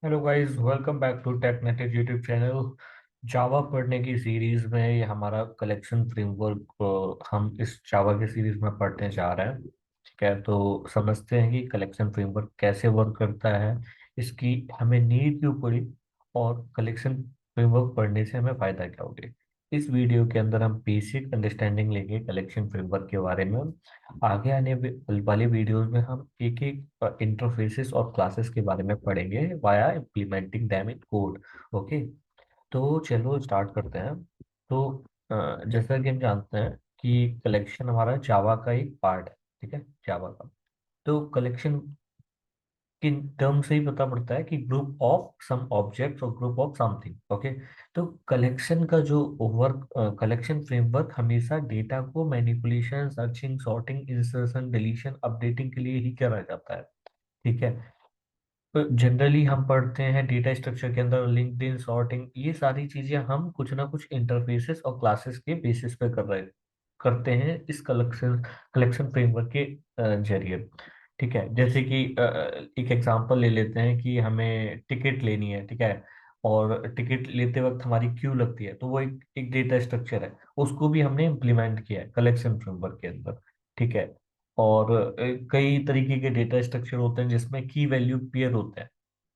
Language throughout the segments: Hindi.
Hello guys, welcome back to Technetic YouTube channel. Java पढ़ने की सीरीज में ये हमारा कलेक्शन फ्रेमवर्क हम इस जावा की सीरीज में पढ़ने जा रहे हैं। ठीक है, तो समझते हैं कि कलेक्शन फ्रेमवर्क कैसे वर्क करता है, इसकी हमें नीड क्यों पड़ी और कलेक्शन फ्रेमवर्क पढ़ने से हमें फायदा क्या होगा। इस वीडियो के अंदर हम बेसिक अंडरस्टैंडिंग लेंगे कलेक्शन फ्रेमवर्क के बारे में। आगे आने वाले वीडियोस में हम एक एक इंटरफेसेस और क्लासेस के बारे में पढ़ेंगे via implementing them in code. Okay, तो चलो स्टार्ट करते हैं। तो जैसा कि हम जानते हैं कि कलेक्शन हमारा जावा का एक पार्ट है। ठीक है, जावा का तो कलेक्शन कि टर्म से ही पता पड़ता है कि ग्रुप ऑफ सम ऑब्जेक्ट्स और ग्रुप ऑफ समथिंग। ओके, तो कलेक्शन का जो वर्क, कलेक्शन फ्रेमवर्क हमेशा डेटा को manipulation, searching, sorting, insertion, deletion, updating के लिए ही करा जाता है। ठीक है, तो जनरली हम पढ़ते हैं डेटा स्ट्रक्चर के अंदर लिंक्ड इन, सॉर्टिंग, ये सारी चीजें हम कुछ ना कुछ इंटरफेसेस और क्लासेस के बेसिस पे करते हैं इस कलेक्शन कलेक्शन फ्रेमवर्क के जरिए। ठीक है, जैसे कि एक एग्जांपल ले लेते हैं कि हमें टिकट लेनी है। ठीक है, और टिकट लेते वक्त हमारी क्यू लगती है, तो वो एक डेटा स्ट्रक्चर है, उसको भी हमने इम्प्लीमेंट किया है कलेक्शन फ्रेमवर्क के अंदर। ठीक है, और कई तरीके के डेटा स्ट्रक्चर होते हैं जिसमें की वैल्यू पेयर होते हैं,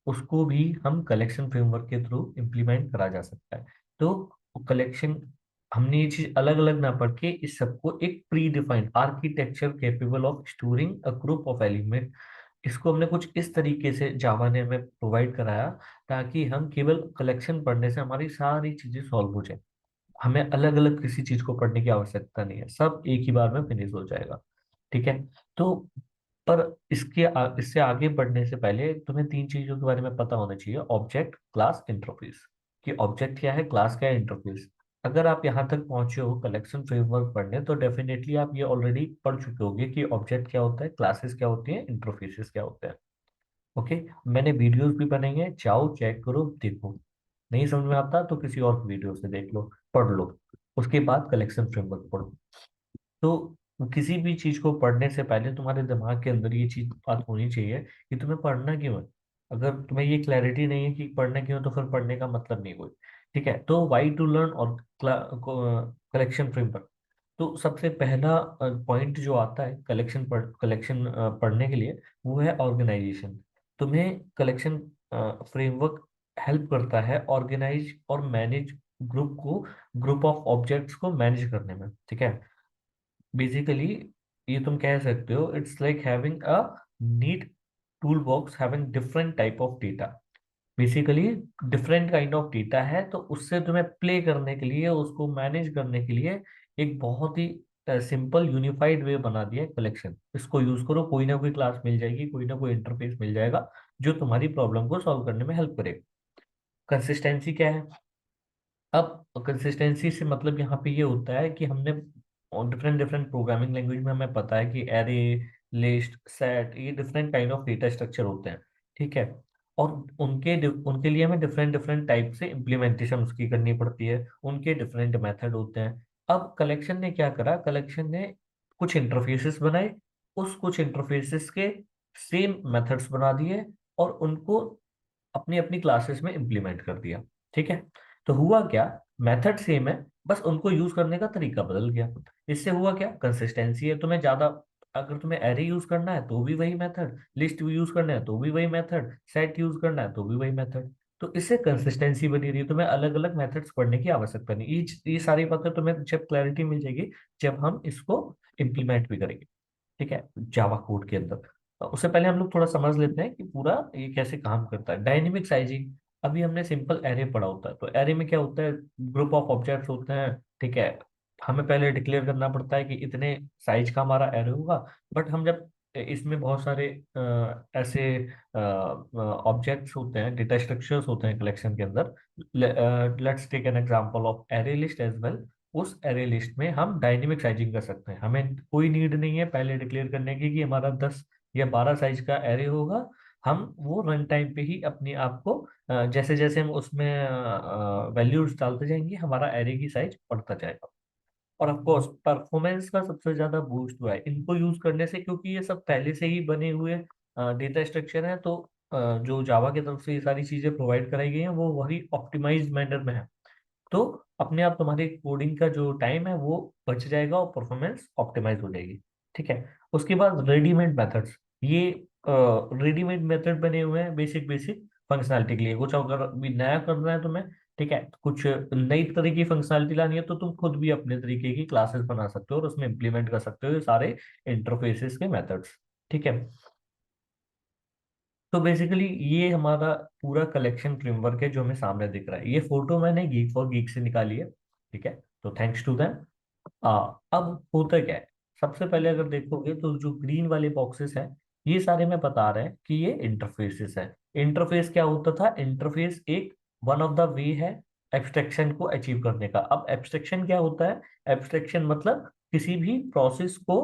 उसको भी हम कलेक्शन फ्रेमवर्क के थ्रू इम्प्लीमेंट करा जा सकता है। तो कलेक्शन, हमने ये चीज अलग अलग ना पढ़ के इस सबको एक pre defined architecture capable of storing a group of element, इसको हमने कुछ इस तरीके से जावा ने हमें प्रोवाइड कराया ताकि हम केवल कलेक्शन पढ़ने से हमारी सारी चीजें सॉल्व हो जाए। हमें अलग अलग किसी चीज को पढ़ने की आवश्यकता नहीं है, सब एक ही बार में फिनिश हो जाएगा। ठीक है, तो पर इससे आगे बढ़ने से पहले तुम्हें तीन चीजों के बारे में पता होना चाहिए: ऑब्जेक्ट, क्लास, इंटरफेस। कि ऑब्जेक्ट क्या है, क्लास क्या है, इंटरफेस। अगर आप यहाँ तक पहुंचे हो कलेक्शन फ्रेमवर्क पढ़ने, तो डेफिनेटली आप ये ऑलरेडी पढ़ चुके होंगे कि ऑब्जेक्ट क्या होता है, क्लासेस क्या होती हैं, इंटरफेसेस क्या होते हैं। ओके, मैंने वीडियोस भी बनाई हैं, जाओ चेक करो, देखो। नहीं समझ में आता तो किसी और वीडियो से देख लो, पढ़ लो, उसके बाद कलेक्शन फ्रेमवर्क पढ़ो। तो किसी भी चीज को पढ़ने से पहले तुम्हारे दिमाग के अंदर ये चीज बात होनी चाहिए कि तुम्हें पढ़ना क्यों है। अगर तुम्हें ये क्लैरिटी नहीं है कि पढ़ना क्यों है, तो फिर पढ़ने का मतलब नहीं कोई। ठीक है, तो वाई टू लर्न और कलेक्शन फ्रेमवर्क। तो सबसे पहला पॉइंट जो आता है कलेक्शन पढ़ने के लिए, वो है ऑर्गेनाइजेशन। तुम्हें कलेक्शन फ्रेमवर्क हेल्प करता है ऑर्गेनाइज और मैनेज ग्रुप को, ग्रुप ऑफ ऑब्जेक्ट्स को मैनेज करने में। ठीक है, बेसिकली ये तुम कह सकते हो it's like having a neat tool box having different type of data. Basically different kind of data है, तो उससे तुम्हें प्ले करने के लिए, उसको मैनेज करने के लिए एक बहुत ही सिंपल यूनिफाइड वे बना दिया है कलेक्शन। इसको यूज करो, कोई ना कोई क्लास मिल जाएगी, कोई ना कोई इंटरफेस मिल जाएगा जो तुम्हारी प्रॉब्लम को सॉल्व करने में हेल्प करेगा। कंसिस्टेंसी क्या है? अब कंसिस्टेंसी से मतलब यहाँ पे ये होता है कि हमने डिफरेंट डिफरेंट प्रोग्रामिंग लैंग्वेज में हमें पता है कि एरे, लिस्ट, सेट, ये different kind of data structure होते हैं। ठीक है, और उनके लिए हमें डिफरेंट डिफरेंट टाइप से इम्प्लीमेंटेशन उसकी करनी पड़ती है, उनके डिफरेंट मेथड होते हैं। अब कलेक्शन ने क्या करा, कलेक्शन ने कुछ इंटरफेसेस बनाए, उस कुछ इंटरफेसेस के सेम मेथड्स बना दिए और उनको अपनी अपनी क्लासेस में इंप्लीमेंट कर दिया। ठीक है, तो हुआ क्या, मेथड सेम है, बस उनको यूज करने का तरीका बदल गया। इससे हुआ क्या, कंसिस्टेंसी है। तुम्हें ज्यादा, अगर तुम्हें एरे यूज करना है तो भी वही मेथड, लिस्ट यूज करना है तो भी वही मेथड, सेट यूज करना है तो भी वही मेथड। तो इससे कंसिस्टेंसी बनी रही, तुम्हें अलग अलग मेथड्स पढ़ने की आवश्यकता नहीं। ये सारी बातें तुम्हें जब क्लैरिटी मिल जाएगी, जब हम इसको इम्प्लीमेंट भी करेंगे। ठीक है, जावा कोड के अंदर। उससे पहले हम लोग थोड़ा समझ लेते हैं कि पूरा ये कैसे काम करता है। डायनेमिक साइजिंग, अभी हमने सिंपल एरे पढ़ा होता है, तो एरे में क्या होता है, ग्रुप ऑफ ऑब्जेक्ट्स होते हैं। ठीक है, हमें पहले डिक्लेयर करना पड़ता है कि इतने साइज का हमारा एरे होगा। बट हम जब इसमें बहुत सारे ऐसे ऑब्जेक्ट्स होते हैं, डेटा स्ट्रक्चर्स होते हैं कलेक्शन के अंदर। Let's take an example of array list as well. उस एरे लिस्ट में हम डायनेमिक साइजिंग कर सकते हैं, हमें कोई नीड नहीं है पहले डिक्लेयर करने की कि हमारा 10 या 12 साइज का एरे होगा। हम वो रन टाइम पे ही अपने आप को जैसे जैसे हम उसमें वैल्यूज डालते जाएंगे, हमारा एरे की साइज बढ़ता जाएगा। और ऑफकोर्स परफॉर्मेंस का सबसे ज्यादा बूस्ट हुआ है इनको यूज करने से, क्योंकि ये सब पहले से ही बने हुए डेटा स्ट्रक्चर है। तो जो जावा की तरफ से ये सारी चीजें प्रोवाइड कराई गई हैं वो वही ऑप्टिमाइज्ड मैनर में है। तो अपने आप तुम्हारे कोडिंग का जो टाइम है वो बच जाएगा और परफॉर्मेंस ऑप्टिमाइज हो जाएगी। ठीक है। उसके बाद रेडीमेड मेथड्स, ये रेडीमेड मेथड बने हुए हैं बेसिक बेसिक फंक्शनैलिटी के लिए। कुछ अगर भी नया करना है तुम्हें, ठीक है, कुछ नई तरह की फंक्शनैलिटी लानी है तो तुम खुद भी अपने तरीके की क्लासेस बना सकते हो और उसमें इंप्लीमेंट कर सकते हो ये सारे इंटरफेसेस के मेथड्स। ठीक है। तो बेसिकली ये हमारा पूरा कलेक्शन फ्रेमवर्क है जो हमें सामने दिख रहा है। ये फोटो मैंने गीक फॉर गीक से निकाली है। ठीक है। तो थैंक्स टू देम। अब होता क्या है, सबसे पहले अगर देखोगे तो जो ग्रीन वाले बॉक्सेस हैं ये सारे में बता रहे हैं कि ये इंटरफेसेस है। इंटरफेस क्या होता था, इंटरफेस एक वन ऑफ द वे है एब्स्ट्रैक्शन को अचीव करने का। अब एब्स्ट्रैक्शन क्या होता है, एब्स्ट्रैक्शन मतलब किसी भी प्रोसेस को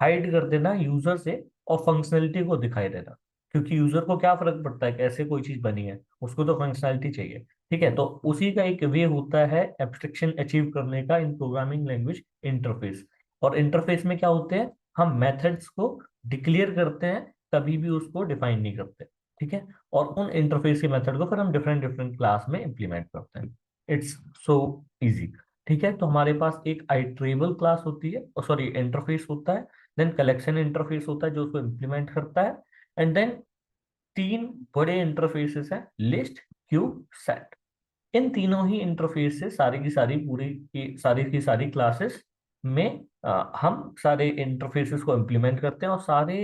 हाइड कर देना यूजर से और फंक्शनलिटी को दिखाई देना। क्योंकि यूजर को क्या फर्क पड़ता है कैसे कोई चीज बनी है, उसको तो फंक्शनलिटी चाहिए। ठीक है। तो उसी का एक वे होता है एब्स्ट्रैक्शन अचीव करने का इन प्रोग्रामिंग लैंग्वेज, इंटरफेस। और इंटरफेस में क्या होते हैं, हम मेथड्स को डिक्लेयर करते हैं, कभी भी उसको डिफाइन नहीं करते। ठीक है। और उन इंटरफेस के मेथड को फिर हम डिफरेंट डिफरेंट क्लास में इंप्लीमेंट करते हैं। It's so easy. ठीक है। तो हमारे पास एक आइट्रेबल क्लास होती है, सॉरी इंटरफेस होता है। देन कलेक्शन इंटरफेस होता है जो उसको इम्प्लीमेंट करता है। एंड देन तीन बड़े इंटरफेसेस हैं, लिस्ट, क्यू, सेट। इन तीनों ही इंटरफेस से सारी की सारी पूरी की सारी क्लासेस में हम सारे इंटरफेसेस को इम्प्लीमेंट करते हैं और सारे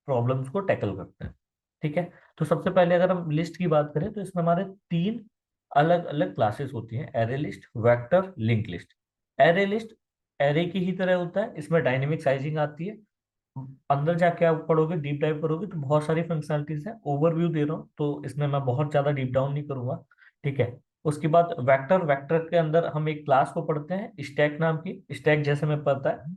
प्रॉब्लम्स को टैकल करते हैं। ठीक है। तो सबसे पहले अगर हम लिस्ट की बात करें तो इसमें हमारे तीन अलग अलग क्लासेस होती हैं, array list, vector, link list. Array list array की ही तरह होता है, इसमें डायनेमिक साइजिंग आती है। अंदर जाके आप पढ़ोगे, डीप डाइव करोगे तो बहुत सारी फंक्शनलिटीज है। ओवरव्यू दे रहा हूँ तो इसमें मैं बहुत ज्यादा डीप डाउन नहीं करूंगा। ठीक है। उसके बाद वेक्टर, वेक्टर के अंदर हम एक क्लास को पढ़ते हैं स्टैक नाम की। स्टैक जैसे में पता है,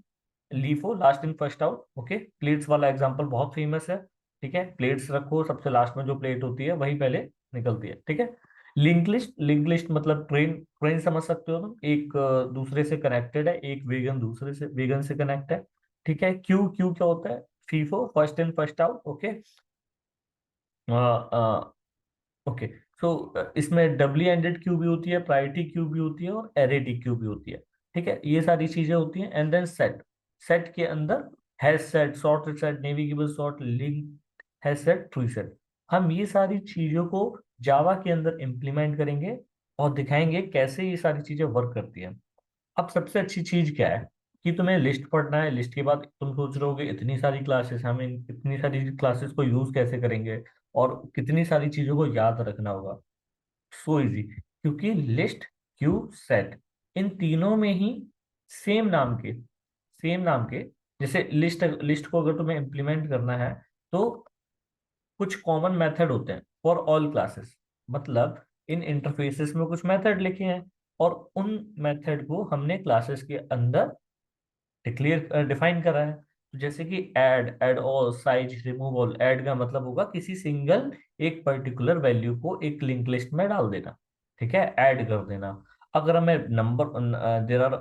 LIFO last in first out. Okay, plates वाला एग्जांपल बहुत फेमस है। ठीक है, प्लेट्स रखो, सबसे लास्ट में जो प्लेट होती है वही पहले निकलती है। ठीक है। लिंक लिस्ट, लिंक लिस्ट मतलब ट्रेन, ट्रेन समझ सकते हो तुम, एक दूसरे से कनेक्टेड है, एक वेगन दूसरे से वेगन से कनेक्ट है। ठीक है। क्यू, क्यू क्या होता है, FIFO first in first out. Okay. Okay. So इसमें डबली एंडेड क्यू भी होती है, प्रायोरिटी क्यू भी होती है और एरेटी क्यू भी होती है। ठीक है, ये सारी चीजें होती हैं। एंड देन सेट, सेट के अंदर hash set, sorted set, navigable sort, link hash set, tree set. हम ये सारी चीजों को जावा के अंदर इम्प्लीमेंट करेंगे और दिखाएंगे कैसे ये सारी चीजें वर्क करती हैं। अब सबसे अच्छी चीज क्या है कि तुम्हें लिस्ट पढ़ना है, लिस्ट के बाद तुम सोच रहे होगे इतनी सारी क्लासेस, हम इतनी सारी क्लासेस को यूज कैसे करेंगे और कितनी सारी चीजों को याद रखना होगा। सो इजी, क्योंकि लिस्ट, क्यू, सेट, इन तीनों में ही सेम नाम के, सेम नाम के, जैसे लिस्ट, लिस्ट को अगर तुम्हें इम्प्लीमेंट करना है तो कुछ कॉमन मेथड होते हैं फॉर ऑल क्लासेस। मतलब इन इंटरफेसेस में कुछ मेथड लिखे हैं और उन मेथड को हमने क्लासेस के अंदर डिक्लेयर डिफाइन करा है। तो जैसे कि add, add all, size, remove all. Add का मतलब होगा किसी सिंगल एक पर्टिकुलर वैल्यू को एक लिंक लिस्ट में डाल देना। ठीक है, ऐड कर देना। अगर हमें number, there are,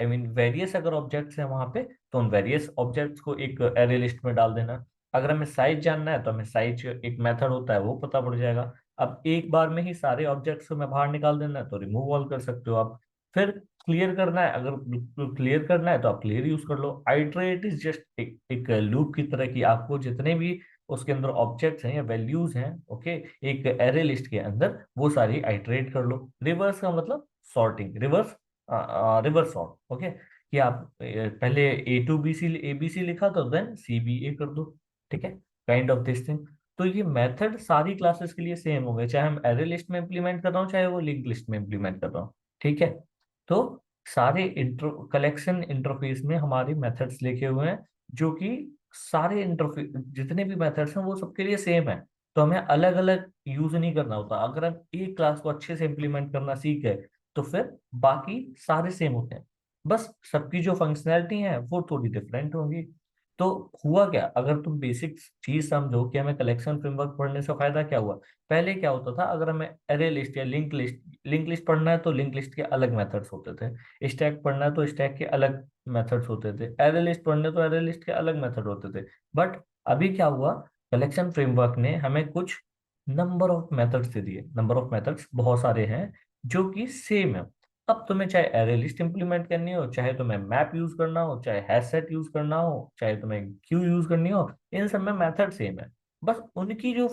I mean various अगर ऑब्जेक्ट्स हैं वहां पे तो उन वेरियस ऑब्जेक्ट्स को एक एरे लिस्ट में डाल देना। अगर हमें साइज जानना है तो हमें साइज एक मेथड होता है वो पता पड़ जाएगा। अब एक बार में ही सारे ऑब्जेक्ट्स को मैं बाहर निकाल देना है तो रिमूव ऑल कर सकते हो आप। फिर क्लियर करना है, अगर बिल्कुल क्लियर करना है तो आप क्लियर यूज कर लो। आइटरेट इज जस्ट एक लूप की तरह की, आपको जितने भी उसके अंदर ऑब्जेक्ट्स हैं या वैल्यूज हैं, ओके, एक एरे लिस्ट के अंदर वो सारी आइटरेट कर लो। रिवर्स का मतलब sorting, reverse, reverse sort. Okay, कि आप पहले A to B C, A B C लिखा तो देन सी बी ए कर दो। ठीक है, काइंड ऑफ दिस थिंग। तो ये मेथड सारी क्लासेस के लिए सेम होंगे, चाहे हम एरे लिस्ट में इंप्लीमेंट कर रहा हूँ चाहे वो लिंक लिस्ट में इंप्लीमेंट कर रहा हूँ। ठीक है। तो सारे इंटर कलेक्शन इंटरफेस में हमारे मेथड्स लिखे हुए हैं जो कि सारे इंटरफेस जितने भी मेथड्स हैं वो सबके लिए सेम है। तो हमें अलग अलग यूज नहीं करना होता। अगर हम एक क्लास को अच्छे से इंप्लीमेंट करना सीख गए तो फिर बाकी सारे सेम होते हैं, बस सबकी जो फंक्शनैलिटी है वो थोड़ी डिफरेंट होंगी। तो हुआ क्या, अगर तुम बेसिक चीज समझो कि हमें कलेक्शन फ्रेमवर्क पढ़ने से फायदा क्या हुआ। पहले क्या होता था, अगर हमें एरे लिस्ट या लिंक लिस्ट, लिंक लिस्ट पढ़ना है तो लिंक लिस्ट के अलग मेथड्स होते थे। स्टैक पढ़ना है तो स्टैक के अलग मेथड्स होते थे। एरे लिस्ट पढ़ने तो एरे लिस्ट के अलग मेथड होते थे। बट अभी क्या हुआ, कलेक्शन फ्रेमवर्क ने हमें कुछ नंबर ऑफ मेथड्स दे दिए, नंबर ऑफ मेथड्स बहुत सारे हैं जो कि सेम है। अब तुम्हें चाहे एरे लिस्ट इंप्लीमेंट करनी हो, चाहे तुम्हें मैप यूज करना हो, चाहे हैश सेट यूज करना हो, चाहे तुम्हें क्यू यूज करनी हो, इन सब में मेथड सेम है। बस उनकी जो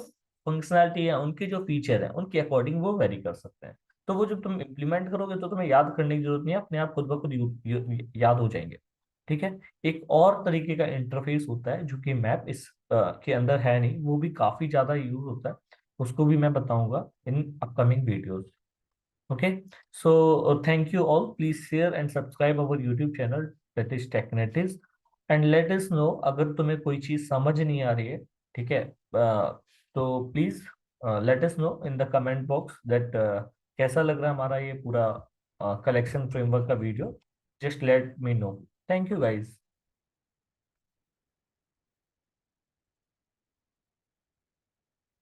फंक्शनैलिटी है, उनके जो फीचर है, उनके अकॉर्डिंग वो वेरी कर सकते हैं। तो वो जब तुम इंप्लीमेंट करोगे तो तुम्हें याद करने की जरूरत नहीं है, अपने आप खुद ब खुद याद हो जाएंगे। ठीक है। एक और तरीके का इंटरफेस होता है जो कि मैप इस के अंदर है नहीं, वो भी काफी ज्यादा यूज होता है, उसको भी मैं बताऊंगा in upcoming videos. Okay. So thank you all, please share and subscribe our YouTube channel that is Technetive, and let us know अगर तुम्हें कोई चीज समझ नहीं आ रही है। ठीक है। तो please let us no in the comment box that कैसा लग रहा है हमारा ये पूरा कलेक्शन फ्रेमवर्क का video. Just let me know. Thank you guys.